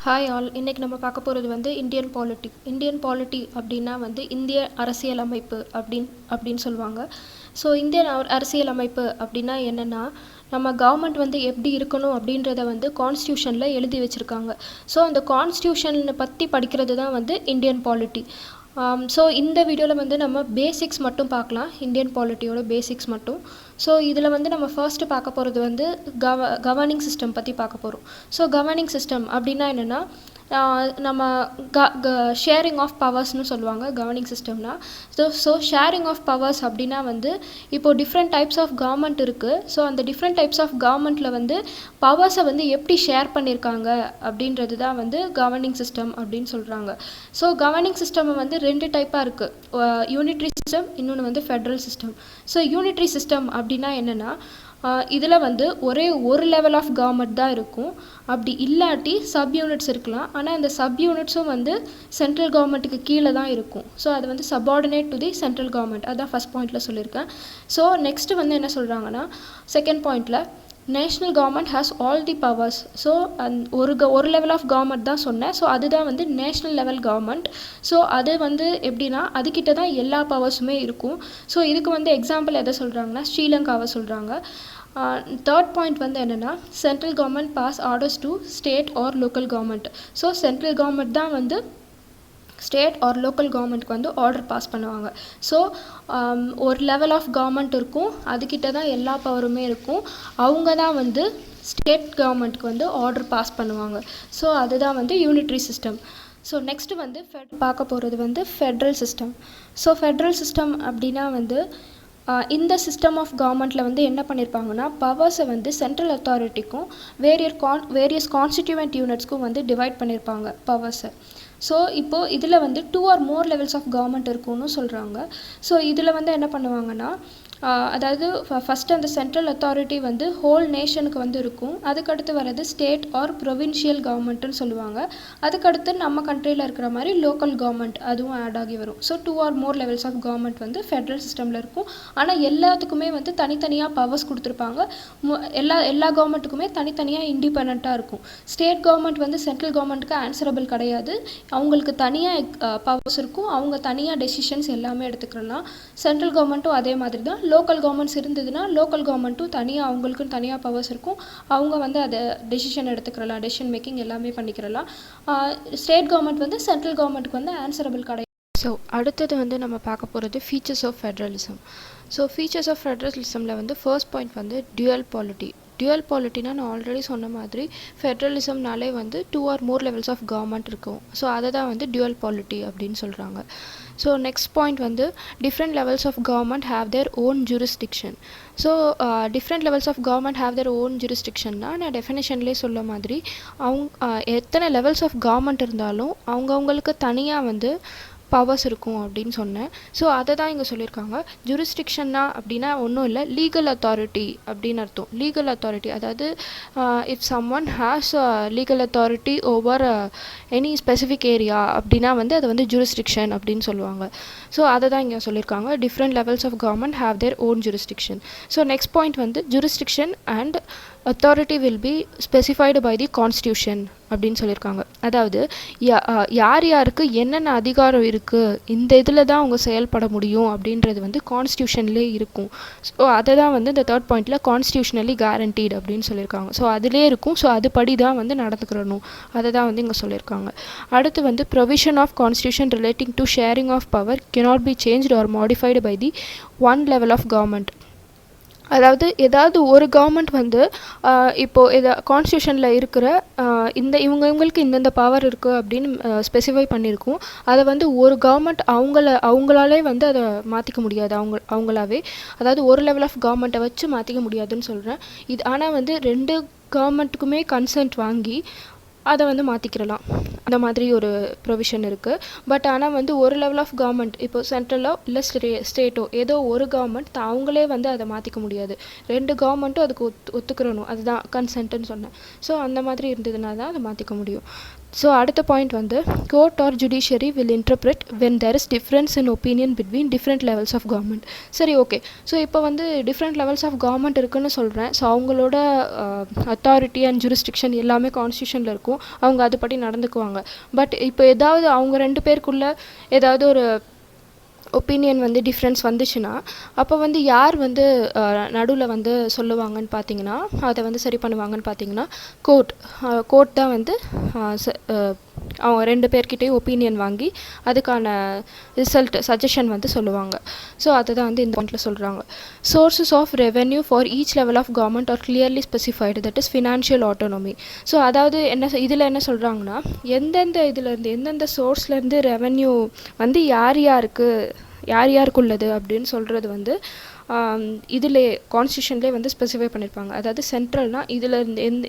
Hi all, இன்றைக்கி நம்ம பார்க்க போகிறது வந்து இந்தியன் பாலிட்டி அப்படின்னா வந்து இந்திய அரசியலமைப்பு அப்படின்னு சொல்லுவாங்க. ஸோ இந்தியன் அரசியலமைப்பு அப்படின்னா என்னென்னா, நம்ம கவர்மெண்ட் வந்து எப்படி இருக்கணும் அப்படின்றத வந்து கான்ஸ்டியூஷனில் எழுதி வச்சுருக்காங்க. ஸோ அந்த கான்ஸ்டியூஷனை பற்றி படிக்கிறது தான் வந்து இந்தியன் பாலிட்டி. ஸோ இந்த வீடியோவில் வந்து நம்ம பேசிக்ஸ் மட்டும் பார்க்கலாம், இந்தியன் பாலிட்டியோட பேசிக்ஸ் மட்டும். ஸோ இதில் வந்து நம்ம ஃபர்ஸ்ட்டு பார்க்க போகிறது வந்து கவர்னிங் சிஸ்டம் பற்றி பார்க்க போகிறோம். ஸோ கவர்னிங் சிஸ்டம் அப்படின்னா என்னென்னா, நம்ம ஷேரிங் ஆஃப் பவர்ஸ்னு சொல்லுவாங்க கவர்னிங் சிஸ்டம்னா. ஸோ ஷேரிங் ஆஃப் பவர்ஸ் அப்படின்னா வந்து இப்போது டிஃப்ரெண்ட் டைப்ஸ் ஆஃப் கவர்மெண்ட் இருக்குது. ஸோ அந்த டிஃப்ரெண்ட் டைப்ஸ் ஆஃப் கவர்மெண்ட்டில் வந்து பவர்ஸை வந்து எப்படி ஷேர் பண்ணியிருக்காங்க அப்படின்றது தான் வந்து கவர்னிங் சிஸ்டம் அப்படின்னு சொல்கிறாங்க. ஸோ கவர்னிங் சிஸ்டம் வந்து ரெண்டு டைப்பாக இருக்குது, யூனிட்ரி சிஸ்டம், இன்னொன்று வந்து Federal system. So unitary system அப்படின்னா என்னென்னா, இதில் வந்து ஒரு லெவல் ஆஃப் கவர்மெண்ட் தான் இருக்கும். அப்படி இல்லாட்டி சப் யூனிட்ஸ் இருக்கலாம். ஆனால் அந்த சப் யூனிட்ஸும் வந்து சென்ட்ரல் கவர்மெண்ட்டுக்கு கீழே தான் இருக்கும். ஸோ அது வந்து subordinate to the central government. அதுதான் ஃபஸ்ட் பாயிண்டில் சொல்லியிருக்கேன். ஸோ நெக்ஸ்ட்டு வந்து என்ன சொல்கிறாங்கன்னா, செகண்ட் பாயிண்டில் national government has all the powers. So ஒரு லெவல் ஆஃப் கவர்மெண்ட் தான் சொன்னேன். ஸோ அதுதான் வந்து நேஷ்னல் லெவல் கவர்மெண்ட். ஸோ அது வந்து எப்படின்னா, அதுக்கிட்ட தான் எல்லா பவர்ஸுமே இருக்கும். ஸோ இதுக்கு வந்து எக்ஸாம்பிள் எதை சொல்கிறாங்கன்னா, ஸ்ரீலங்காவை சொல்கிறாங்க. தேர்ட் பாயிண்ட் வந்து என்னென்னா, central government pass orders to state or local government. So central government தான் வந்து ஸ்டேட் ஆர் லோக்கல் கவர்மெண்ட்க்கு வந்து ஆர்டர் பாஸ் பண்ணுவாங்க. ஸோ ஒரு லெவல் ஆஃப் கவர்மெண்ட் இருக்கும், அதுக்கிட்ட தான் எல்லா பவருமே இருக்கும். அவங்க தான் வந்து ஸ்டேட் கவர்மெண்ட்க்கு வந்து ஆர்டர் பாஸ் பண்ணுவாங்க. ஸோ அதுதான் வந்து யூனிட்ரி சிஸ்டம். ஸோ நெக்ஸ்ட்டு வந்து பார்க்க போகிறது வந்து Federal system. So Federal system அப்படின்னா வந்து இந்த சிஸ்டம் ஆஃப் கவர்மெண்ட்டில் வந்து என்ன பண்ணியிருப்பாங்கன்னா, பவர்ஸை வந்து சென்ட்ரல் அத்தாரிட்டிக்கும் வேரியஸ் கான்ஸ்டிடியூவன்ட் யூனிட்ஸ்க்கும் வந்து டிவைட் பண்ணியிருப்பாங்க பவர்ஸை. ஸோ இப்போது இதில் வந்து 2 or more levels of government இருக்கும்னு சொல்கிறாங்க. ஸோ இதில் வந்து என்ன பண்ணுவாங்கன்னா, அதாவது ஃபஸ்ட்டு அந்த சென்ட்ரல் அத்தாரிட்டி வந்து ஹோல் நேஷனுக்கு வந்து இருக்கும். அதுக்கடுத்து வர்றது ஸ்டேட் ஆர் ப்ரொவின்ஷியல் கவர்மெண்ட்டுன்னு சொல்லுவாங்க. அதுக்கடுத்து நம்ம கண்ட்ரியில் இருக்கிற மாதிரி லோக்கல் கவர்மெண்ட் அதுவும் ஆட் ஆகி வரும். So 2 or more levels of government வந்து ஃபெட்ரல் சிஸ்டமில் இருக்கும். ஆனால் எல்லாத்துக்குமே வந்து தனித்தனியாக பவர்ஸ் கொடுத்துருப்பாங்க. எல்லா கவர்மெண்ட்டுக்குமே தனித்தனியாக இண்டிபெண்ட்டாக இருக்கும். ஸ்டேட் கவர்மெண்ட் வந்து சென்ட்ரல் கவர்மெண்ட்டுக்கு ஆன்சரபிள் கிடையாது. அவங்களுக்கு தனியாக பவர்ஸ் இருக்கும், அவங்க தனியாக டெசிஷன்ஸ் எல்லாமே எடுத்துக்கலாம். சென்ட்ரல் கவர்மெண்ட்டும் அதே மாதிரி தான். லோக்கல் கவர்மெண்ட்ஸ் இருந்ததுன்னா லோக்கல் கவர்மெண்ட்டும் தனியாக அவங்களுக்குன்னு தனியாக பவர்ஸ் இருக்கும். அவங்க வந்து அதை டெசிஷன் எடுத்துக்கிறலாம், டெசிஷன் மேக்கிங் எல்லாமே பண்ணிக்கிறலாம். ஸ்டேட் கவர்மெண்ட் வந்து சென்ட்ரல் கவர்மெண்ட்டுக்கு வந்து ஆன்சரபிள் கிடையாது. ஸோ அடுத்தது வந்து நம்ம பார்க்க போகிறது features of federalism. So features of ஃபெட்ரலிசமில் வந்து ஃபர்ஸ்ட் பாயிண்ட் வந்து டியூவல் பாலிட்டி. டியூவல் பாலிட்டினா நான் ஆல்ரெடி சொன்ன மாதிரி ஃபெட்ரலிசம்னாலே வந்து 2 or more levels of government இருக்கும். ஸோ அதை தான் வந்து டியூவல் பாலிட்டி அப்படின்னு சொல்கிறாங்க. ஸோ நெக்ஸ்ட் பாயிண்ட் வந்து different levels of government have their own jurisdiction. So different levels of government have their own ஜூரிஸ்டிக்ஷன்னா, நான் டெஃபினேஷன்லேயே சொல்ல மாதிரி எத்தனை லெவல்ஸ் ஆஃப் கவர்மெண்ட் இருந்தாலும் அவங்கவுங்களுக்கு தனியாக வந்து பவர்ஸ் இருக்கும் அப்படின்னு சொன்னேன். ஸோ அதை தான் இங்கே சொல்லியிருக்காங்க. ஜூரிஸ்டிக்ஷன்னா அப்படின்னா ஒன்றும் இல்லை, லீகல் அத்தாரிட்டி அப்படின்னு அர்த்தம். லீகல் அத்தாரிட்டி அதாவது if someone has legal authority over any specific area அப்படின்னா வந்து அது வந்து ஜூரிஸ்டிக்ஷன் அப்படின்னு சொல்லுவாங்க. ஸோ அதை தான் இங்கே சொல்லியிருக்காங்க. Different levels of government have their own jurisdiction. So next point வந்து jurisdiction and authority will be specified by the constitution அப்படின்னு சொல்லியிருக்காங்க. அதாவது யாருக்கு என்னென்ன அதிகாரம் இருக்குது, இந்த இதில் தான் அவங்க செயல்பட முடியும் அப்படின்றது வந்து கான்ஸ்டியூஷன்லேயே இருக்கும். ஸோ அதை தான் வந்து இந்த தேர்ட் பாயிண்டில் கான்ஸ்டியூஷனலி கேரண்டீட் அப்படின்னு சொல்லியிருக்காங்க. ஸோ அதிலே இருக்கும். ஸோ அதுபடி தான் வந்து நடந்துக்கிறணும். அதை தான் வந்து இங்கே சொல்லியிருக்காங்க. அடுத்து வந்து provision of constitution relating to sharing of power cannot be changed or modified by the one level of government. அதாவது ஏதாவது ஒரு கவர்மெண்ட் வந்து இப்போது கான்ஸ்டியூஷனில் இருக்கிற இவங்களுக்கு இந்தந்த பவர் இருக்குது அப்படின்னு ஸ்பெசிஃபை பண்ணியிருக்கும். அதை வந்து ஒரு கவர்மெண்ட் அவங்களாலே வந்து அதை மாற்றிக்க முடியாது. அவங்களாவே அதாவது ஒரு லெவல் ஆஃப் கவர்மெண்ட்டை வச்சு மாற்றிக்க முடியாதுன்னு சொல்கிறேன். இது ஆனால் வந்து ரெண்டு கவர்மெண்ட்டுக்குமே கன்சென்ட் வாங்கி அதை வந்து மாற்றிக்கிறலாம். அந்த மாதிரி ஒரு ப்ரொவிஷன் இருக்குது. பட் ஆனால் வந்து ஒரு லெவல் ஆஃப் கவர்மெண்ட் இப்போ சென்ட்ரலோ இல்லை ஸ்டேட்டோ ஏதோ ஒரு கவர்மெண்ட் அவங்களே வந்து அதை மாற்றிக்க முடியாது. ரெண்டு கவர்மெண்ட்டும் அதுக்கு ஒத்துக்கிறணும். அதுதான் கன்சென்ட்டுன்னு சொன்னேன். ஸோ அந்த மாதிரி இருந்ததுனா தான் அதை மாற்றிக்க முடியும். ஸோ அடுத்த பாயிண்ட் வந்து court or judiciary will interpret when there is difference in opinion between different levels of government. சரி, ஓகே. ஸோ இப்போ வந்து டிஃப்ரெண்ட் லெவல்ஸ் ஆஃப் கவர்மெண்ட் இருக்குன்னு சொல்கிறேன். ஸோ அவங்களோட அத்தாரிட்டி அண்ட் ஜூரிஸ்டிக்ஷன் எல்லாமே கான்ஸ்டியூஷனில் இருக்கும், அவங்க அதுபடி நடந்துக்குவாங்க. பட் இப்போ ஏதாவது அவங்க ரெண்டு பேருக்குள்ளே ஏதாவது ஒரு ஒப்பீனியன் வந்து டிஃப்ரென்ஸ் வந்துச்சுன்னா அப்போ வந்து யார் வந்து நடுவில் வந்து சொல்லுவாங்கன்னு பார்த்தீங்கன்னா, அதை வந்து சரி பண்ணுவாங்கன்னு பார்த்தீங்கன்னா கோர்ட் தான் வந்து அவங்க ரெண்டு பேர்கிட்டையும் ஒப்பீனியன் வாங்கி அதுக்கான சஜஷன் வந்து சொல்லுவாங்க. ஸோ அதை தான் வந்து இந்த பாயிண்டில் சொல்கிறாங்க. Sources of revenue for each level of government are clearly specified, that is financial autonomy. So அதாவது இதில் என்ன சொல்கிறாங்கன்னா, எந்தெந்த சோர்ஸ்லேருந்து ரெவென்யூ வந்து யார் யாருக்குள்ளது அப்படின்னு சொல்கிறது வந்து இதில் கான்ஸ்டியூஷன்லேயே வந்து ஸ்பெசிஃபை பண்ணியிருப்பாங்க. அதாவது சென்ட்ரல்னால் இதில்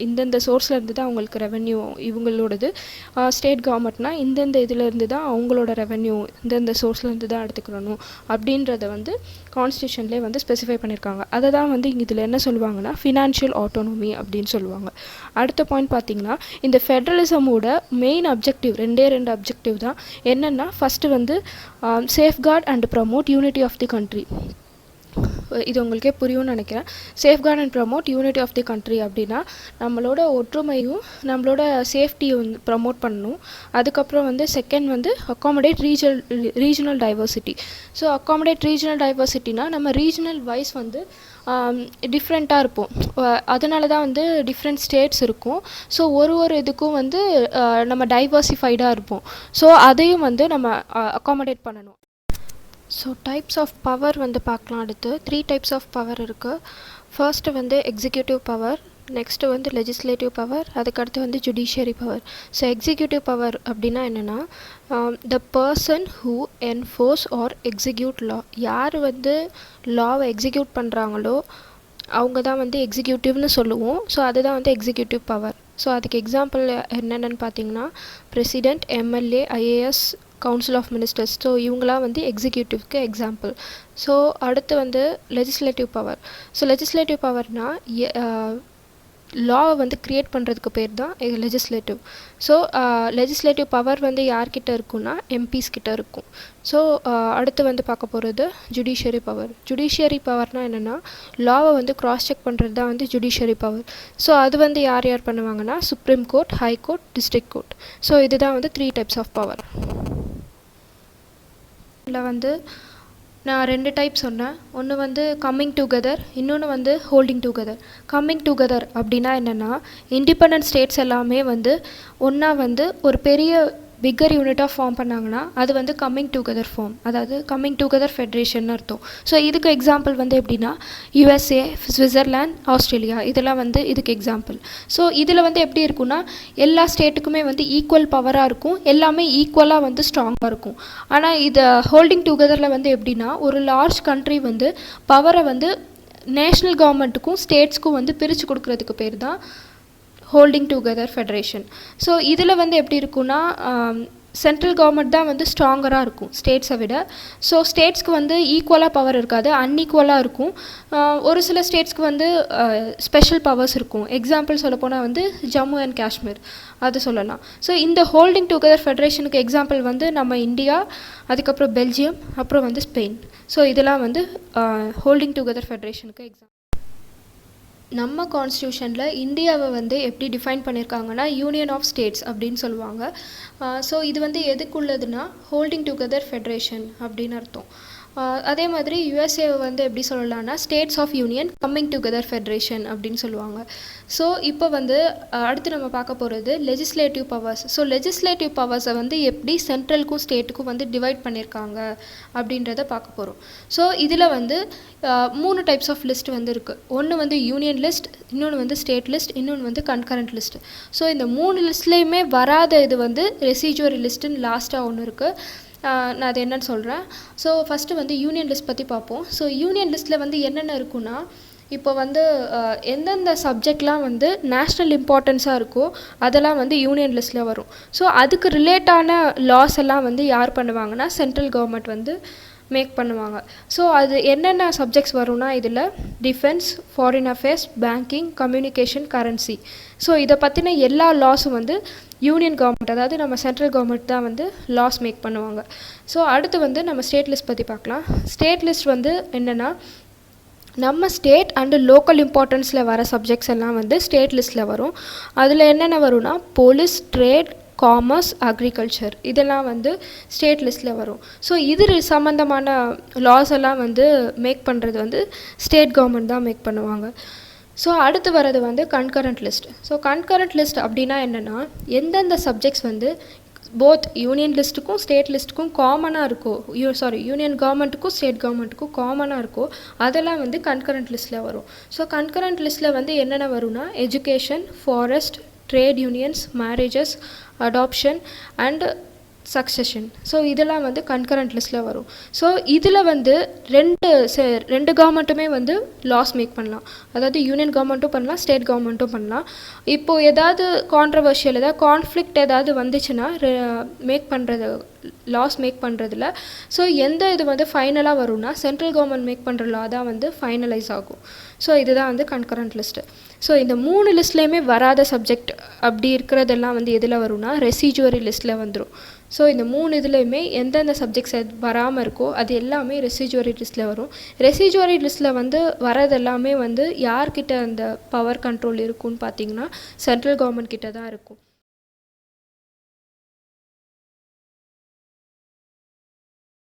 இந்தந்த சோர்ஸ்லேருந்து தான் அவங்களுக்கு ரெவென்யூ இவங்களோடது, ஸ்டேட் கவர்மெண்ட்னால் இந்தந்த இதிலேருந்து தான் அவங்களோட ரெவென்யூ இந்தந்த சோர்ஸ்லேருந்து தான் எடுத்துக்கிறணும் அப்படின்றத வந்து கான்ஸ்டியூஷன்லேயே வந்து ஸ்பெசிஃபை பண்ணியிருக்காங்க. அதை தான் வந்து இதில் என்ன சொல்லுவாங்கன்னா ஃபினான்ஷியல் ஆட்டோனமி அப்படின்னு சொல்லுவாங்க. அடுத்த பாயிண்ட் பார்த்திங்கன்னா, இந்த ஃபெடரலிசமோட மெயின் ரெண்டு அப்ஜெக்டிவ் தான். என்னென்னா, ஃபஸ்ட்டு வந்து safeguard and promote unity of the country. இது உங்களுக்கே புரியும்னு நினைக்கிறேன். Safeguard and promote unity of the country அப்படின்னா நம்மளோட ஒற்றுமையும் நம்மளோட சேஃப்டியும் வந்து ப்ரமோட் பண்ணணும். அதுக்கப்புறம் வந்து செகண்ட் வந்து accommodate regional diversity. So accommodate regional டைவர்சிட்டினா நம்ம ரீஜனல் வைஸ் வந்து டிஃப்ரெண்ட்டாக இருப்போம். அதனால தான் வந்து டிஃப்ரெண்ட் ஸ்டேட்ஸ் இருக்கும். ஸோ ஒரு இதுக்கும் வந்து நம்ம டைவர்சிஃபைடாக இருப்போம். ஸோ அதையும் வந்து நம்ம அக்காமடேட் பண்ணணும். ஸோ டைப்ஸ் ஆஃப் பவர் வந்து பார்க்கலாம். அடுத்து 3 டைப்ஸ் ஆஃப் பவர் இருக்குது. ஃபர்ஸ்ட்டு வந்து எக்ஸிக்யூட்டிவ் பவர், நெக்ஸ்ட்டு வந்து லெஜிஸ்லேட்டிவ் பவர், அதுக்கடுத்து வந்து judiciary power. So executive power அப்படின்னா என்னென்னா, the person who enforce or execute law. யார் வந்து லாவை எக்ஸிக்யூட் பண்ணுறாங்களோ அவங்க தான் வந்து எக்ஸிக்யூட்டிவ்னு சொல்லுவோம். ஸோ அதுதான் வந்து எக்ஸிக்யூட்டிவ் பவர். ஸோ அதுக்கு எக்ஸாம்பிள் என்னென்னு பார்த்தீங்கன்னா, president, MLA, IAS, council of ministers. So இவங்களாம் வந்து எக்ஸிக்யூட்டிவ்க்கு எக்ஸாம்பிள். ஸோ அடுத்து வந்து லெஜிஸ்லேட்டிவ் பவர். ஸோ லெஜிஸ்லேட்டிவ் பவர்னால் லாவை வந்து க்ரியேட் பண்ணுறதுக்கு பேர் தான் லெஜிஸ்லேட்டிவ். ஸோ லெஜிஸ்லேட்டிவ் பவர் வந்து யார்கிட்ட இருக்குன்னா எம்பிஸ் கிட்ட இருக்கும். ஸோ அடுத்து வந்து பார்க்க போகிறது ஜுடிஷியரி பவர். ஜுடிஷியரி பவர்னால் என்னென்னா, லாவை வந்து க்ராஸ் செக் பண்ணுறது தான் வந்து ஜுடிஷியரி பவர். ஸோ அது வந்து யார் பண்ணுவாங்கன்னா supreme court, high court, district court. So இதுதான் வந்து 3 டைப்ஸ் ஆஃப் பவர். இதில் வந்து நான் 2 டைப் சொன்னேன். ஒன்று வந்து கம்மிங் டுகெதர், இன்னொன்று வந்து ஹோல்டிங் டுகெதர். கம்மிங் டுகெதர் அப்படின்னா என்னென்னா, இண்டிபெண்டன்ட் ஸ்டேட்ஸ் எல்லாமே வந்து ஒன்றா வந்து ஒரு பெரிய பிக்கர் யூனிட்டாக ஃபார்ம் பண்ணாங்கன்னா அது வந்து கம்மிங் டுகெதர் ஃபார்ம், அதாவது கம்மிங் டுகெதர் ஃபெட்ரேஷன் அர்த்தம். ஸோ இதுக்கு எக்ஸாம்பிள் வந்து எப்படின்னா யுஎஸ்ஏ, சுவிட்சர்லாண்ட், ஆஸ்திரேலியா இதெல்லாம் வந்து இதுக்கு எக்ஸாம்பிள். ஸோ இதில் வந்து எப்படி இருக்குன்னா, எல்லா ஸ்டேட்டுக்குமே வந்து ஈக்குவல் பவராக இருக்கும், எல்லாமே ஈக்குவலாக வந்து ஸ்ட்ராங்காக இருக்கும். ஆனால் இது ஹோல்டிங் டுகெதரில் வந்து எப்படின்னா, ஒரு லார்ஜ் கண்ட்ரி வந்து பவரை வந்து நேஷ்னல் கவர்மெண்ட்டுக்கும் ஸ்டேட்ஸ்க்கும் வந்து பிரித்து கொடுக்கறதுக்கு பேர் தான் ஹோல்டிங் டுகெதர் ஃபெடரேஷன். ஸோ இதில் வந்து எப்படி இருக்குன்னா, சென்ட்ரல் கவர்மெண்ட் தான் வந்து ஸ்ட்ராங்கராக இருக்கும் ஸ்டேட்ஸை விட. ஸோ ஸ்டேட்ஸ்க்கு வந்து ஈக்குவலாக பவர் இருக்காது, அன்ஈக்குவலாக இருக்கும். ஒரு சில ஸ்டேட்ஸ்க்கு வந்து ஸ்பெஷல் பவர்ஸ் இருக்கும். எக்ஸாம்பிள் சொல்லப்போனால் வந்து ஜம்மு அண்ட் காஷ்மீர் அது சொல்லலாம். ஸோ இந்த ஹோல்டிங் டுகெதர் ஃபெடரேஷனுக்கு எக்ஸாம்பிள் வந்து நம்ம இந்தியா, அதுக்கப்புறம் பெல்ஜியம், அப்புறம் வந்து ஸ்பெயின். ஸோ இதெல்லாம் வந்து ஹோல்டிங் டுகெதர் ஃபெடரேஷனுக்கு எக்ஸாம்பிள். நம்ம கான்ஸ்டியூஷனில் இந்தியாவை வந்து எப்படி டிஃபைன் பண்ணியிருக்காங்கன்னா யூனியன் ஆஃப் ஸ்டேட்ஸ் அப்படின்னு சொல்லுவாங்க. ஸோ இது வந்து எதுக்குள்ளதுன்னா ஹோல்டிங் டுகெதர் ஃபெடரேஷன் அப்படின்னு அர்த்தம். அதே மாதிரி யுஎஸ்ஏவை வந்து எப்படி சொல்லலாம்னா states of union coming together federation அப்படின்னு சொல்லுவாங்க. ஸோ இப்போ வந்து அடுத்து நம்ம பார்க்க போகிறது லெஜிஸ்லேட்டிவ் பவர்ஸ். ஸோ லெஜிஸ்லேட்டிவ் பவர்ஸை வந்து எப்படி சென்ட்ரலுக்கும் ஸ்டேட்டுக்கும் வந்து டிவைட் பண்ணியிருக்காங்க அப்படின்றத பார்க்க போகிறோம். ஸோ இதில் வந்து 3 டைப்ஸ் ஆஃப் லிஸ்ட் வந்து இருக்குது. ஒன்று வந்து யூனியன் லிஸ்ட், இன்னொன்று வந்து ஸ்டேட் லிஸ்ட், இன்னொன்று வந்து கன்கரண்ட் லிஸ்ட். ஸோ இந்த 3 லிஸ்ட்லேயுமே வராத இது வந்து ரெசிஜுவரி லிஸ்ட்டுன்னு லாஸ்ட்டாக ஒன்று இருக்குது. நான் அது என்னன்னு சொல்கிறேன். ஸோ ஃபஸ்ட்டு வந்து யூனியன் லிஸ்ட் பற்றி பார்ப்போம். ஸோ யூனியன் லிஸ்ட்டில் வந்து என்னென்ன இருக்குன்னா, இப்போ வந்து எந்தெந்த சப்ஜெக்ட்லாம் வந்து நேஷ்னல் இம்பார்ட்டன்ஸாக இருக்கோ அதெல்லாம் வந்து யூனியன் லிஸ்ட்டில் வரும். ஸோ அதுக்கு ரிலேட்டான லாஸ் எல்லாம் வந்து யார் பண்ணுவாங்கன்னா சென்ட்ரல் கவர்மெண்ட் வந்து மேக் பண்ணுவாங்க. ஸோ அது என்னென்ன சப்ஜெக்ட்ஸ் வரும்னா இதில் defence, foreign affairs, banking, communication, currency. So இதை பற்றின எல்லா லாஸும் வந்து யூனியன் கவர்மெண்ட், அதாவது நம்ம சென்ட்ரல் கவர்மெண்ட் தான் வந்து லாஸ் மேக் பண்ணுவாங்க. ஸோ அடுத்து வந்து நம்ம ஸ்டேட் லிஸ்ட் பற்றி பார்க்கலாம். ஸ்டேட் லிஸ்ட் வந்து என்னென்னா நம்ம ஸ்டேட் அண்டு லோக்கல் இம்பார்ட்டன்ஸில் வர சப்ஜெக்ட்ஸ் எல்லாம் வந்து ஸ்டேட் லிஸ்ட்டில் வரும். அதில் என்னென்ன வரும்னா போலீஸ், ட்ரேட், காமர்ஸ், அக்ரிகல்ச்சர் இதெல்லாம் வந்து ஸ்டேட் லிஸ்ட்டில் வரும். ஸோ இது சம்மந்தமான லாஸ் எல்லாம் வந்து மேக் பண்ணுறது வந்து ஸ்டேட் கவர்மெண்ட் தான் மேக் பண்ணுவாங்க. ஸோ அடுத்து வர்றது வந்து concurrent list. So concurrent list அப்படின்னா என்னென்னா எந்தெந்த சப்ஜெக்ட்ஸ் வந்து போத் யூனியன் லிஸ்ட்டுக்கும் ஸ்டேட் லிஸ்ட்டுக்கும் காமனாக இருக்கோ, யூனியன் கவர்மெண்ட்டுக்கும் ஸ்டேட் கவர்மெண்ட்டுக்கும் காமனாக இருக்கோ அதெல்லாம் வந்து கன்கரண்ட் லிஸ்ட்டில் வரும். ஸோ கன்கரண்ட் லிஸ்ட்டில் வந்து என்னென்ன வரும்னா education, forest, trade unions, marriages, adoption and succession. So இதெல்லாம் வந்து கன்கரண்ட் லிஸ்ட்டில் வரும். ஸோ இதில் வந்து ரெண்டு கவர்மெண்ட்டுமே வந்து லாஸ் மேக் பண்ணலாம். அதாவது யூனியன் கவர்மெண்ட்டும் பண்ணலாம், ஸ்டேட் கவர்மெண்ட்டும் பண்ணலாம். இப்போது ஏதாவது கான்ட்ரவர்ஷியல், ஏதாவது கான்ஃப்ளிக்ட் ஏதாவது வந்துச்சுன்னா லாஸ் மேக் பண்ணுறதுல ஸோ எந்த இது வந்து ஃபைனலாக வரும்னா சென்ட்ரல் கவர்மெண்ட் மேக் பண்ணுற லா தான் வந்து ஃபைனலைஸ் ஆகும். ஸோ இதுதான் வந்து கன்கரண்ட் லிஸ்ட்டு. ஸோ இந்த 3 லிஸ்ட்லேயுமே வராத சப்ஜெக்ட் அப்படி இருக்கிறதெல்லாம் வந்து எதில் வரும்னா ரெசிஜுவரி லிஸ்ட்டில் வந்துடும். ஸோ இந்த 3 இதுலேயுமே எந்தெந்த சப்ஜெக்ட்ஸ் வராமல் இருக்கோ அது எல்லாமே ரெசிஜுவரி லிஸ்ட்டில் வரும். ரெசிஜுவரி லிஸ்ட்டில் வந்து வரதெல்லாமே வந்து யார்கிட்ட அந்த பவர் கண்ட்ரோல் இருக்குன்னு பார்த்தீங்கன்னா சென்ட்ரல் கவர்மெண்ட் கிட்ட தான் இருக்கும்.